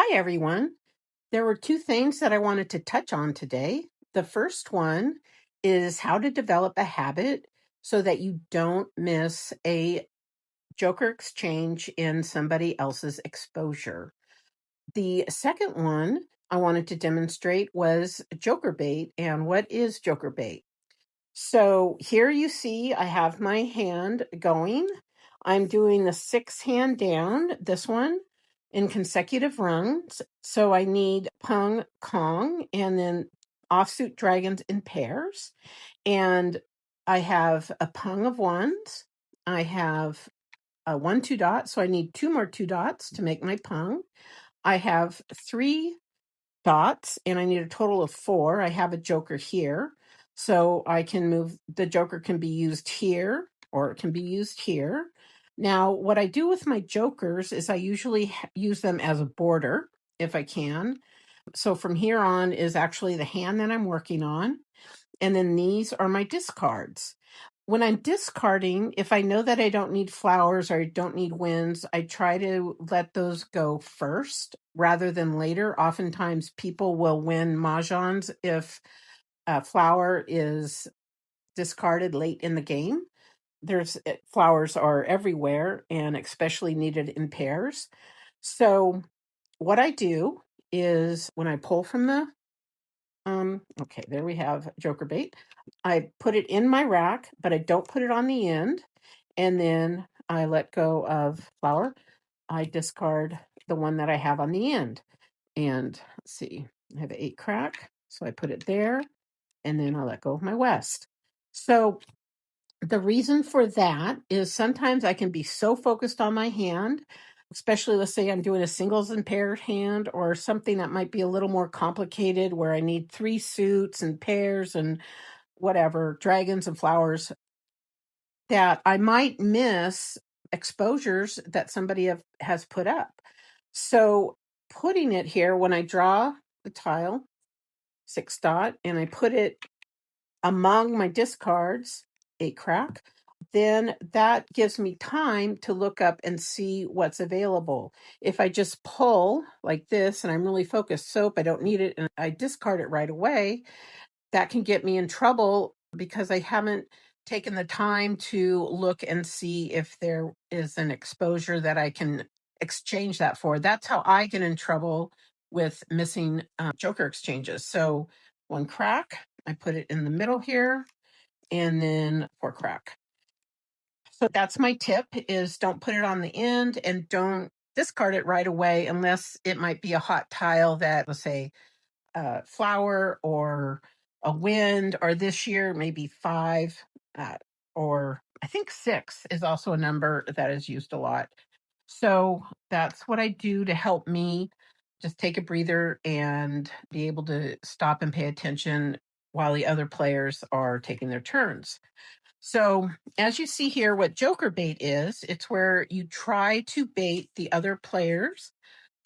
Hi, everyone. There were two things that I wanted to touch on today. The first one is how to develop a habit so that you don't miss a Joker exchange in somebody else's exposure. The second one I wanted to demonstrate was Joker bait. And what is Joker bait? So here you see I have my hand going. I'm doing the 6 hand down, this one, in consecutive runs. So I need Pung Kong and then offsuit dragons in pairs. And I have a Pung of ones. I have a 1 2 dot. So I need two more 2 dots to make my Pung. I have 3 dots and I need a total of 4. I have a joker here. So I can move, the joker can be used here or it can be used here. Now, what I do with my jokers is I usually use them as a border if I can. So from here on is actually the hand that I'm working on. And then these are my discards. When I'm discarding, if I know that I don't need flowers or I don't need winds, I try to let those go first rather than later. Oftentimes, people will win mahjons if a flower is discarded late in the game. Flowers are everywhere and especially needed in pairs. So, what I do is when I pull from the okay, there we have joker bait. I put it in my rack, but I don't put it on the end. And then I let go of flower. I discard the one that I have on the end. And let's see, I have 8 crack. So I put it there and then I let go of my west. So the reason for that is sometimes I can be so focused on my hand, especially let's say I'm doing a singles and paired hand or something that might be a little more complicated where I need 3 suits and pairs and whatever, dragons and flowers, that I might miss exposures that somebody has put up. So putting it here, when I draw the tile, 6 dot, and I put it among my discards, 8 crack, then that gives me time to look up and see what's available. If I just pull like this and I'm really focused, soap, I don't need it, and I discard it right away, that can get me in trouble because I haven't taken the time to look and see if there is an exposure that I can exchange that for. That's how I get in trouble with missing joker exchanges. So 1 crack, I put it in the middle here, and then 4 crack. So that's my tip: is don't put it on the end and don't discard it right away unless it might be a hot tile that, let's say, flower or a wind, or this year maybe 5, uh, or I think 6 is also a number that is used a lot. So that's what I do to help me just take a breather and be able to stop and pay attention while the other players are taking their turns. So, as you see here, what joker bait is, it's where you try to bait the other players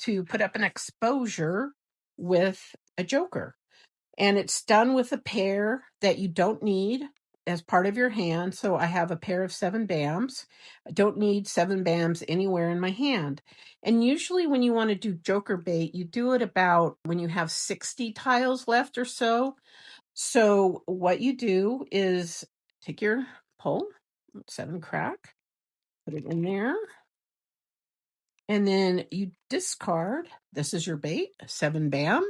to put up an exposure with a joker. And it's done with a pair that you don't need as part of your hand. So I have a pair of 7 bams. I don't need 7 bams anywhere in my hand. And usually, when you want to do joker bait, you do it about when you have 60 tiles left or so. So what you do is take your pull, 7 crack, put it in there, and then you discard. This is your bait, 7 bam.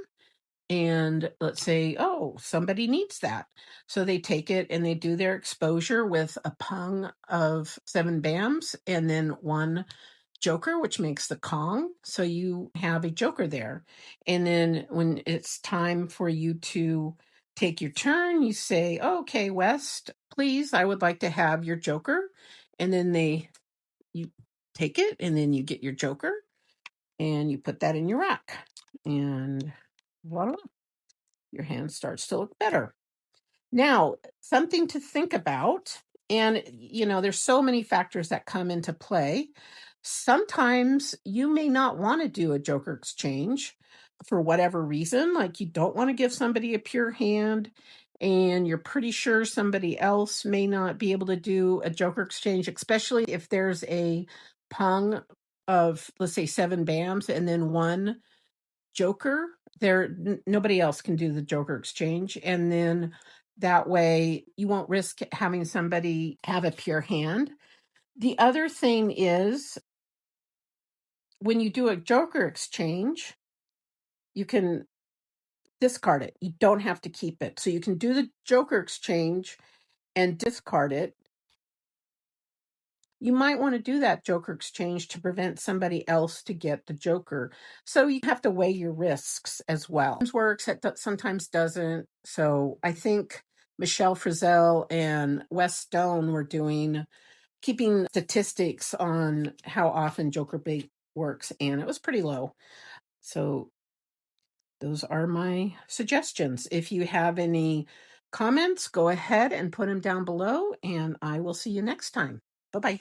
And let's say, oh, somebody needs that. So they take it and they do their exposure with a pung of 7 bams and then 1 joker, which makes the Kong. So you have a joker there. And then when it's time for you to take your turn, you say, okay, West, please, I would like to have your joker. And then you take it and then you get your joker and you put that in your rack. And voila, your hand starts to look better. Now, something to think about, and there's so many factors that come into play. Sometimes you may not want to do a joker exchange for whatever reason, like you don't want to give somebody a pure hand, and you're pretty sure somebody else may not be able to do a joker exchange, especially if there's a pung of, let's say, 7 bams and then 1 Joker. Nobody else can do the Joker exchange, and then that way you won't risk having somebody have a pure hand. The other thing is when you do a Joker exchange, you can discard it. You don't have to keep it. So you can do the Joker exchange and discard it. You might want to do that Joker exchange to prevent somebody else to get the Joker. So you have to weigh your risks as well. Sometimes works, it sometimes doesn't. So I think Michelle Frizzell and Wes Stone were keeping statistics on how often Joker bait works, and it was pretty low. So those are my suggestions. If you have any comments, go ahead and put them down below, and I will see you next time. Bye-bye.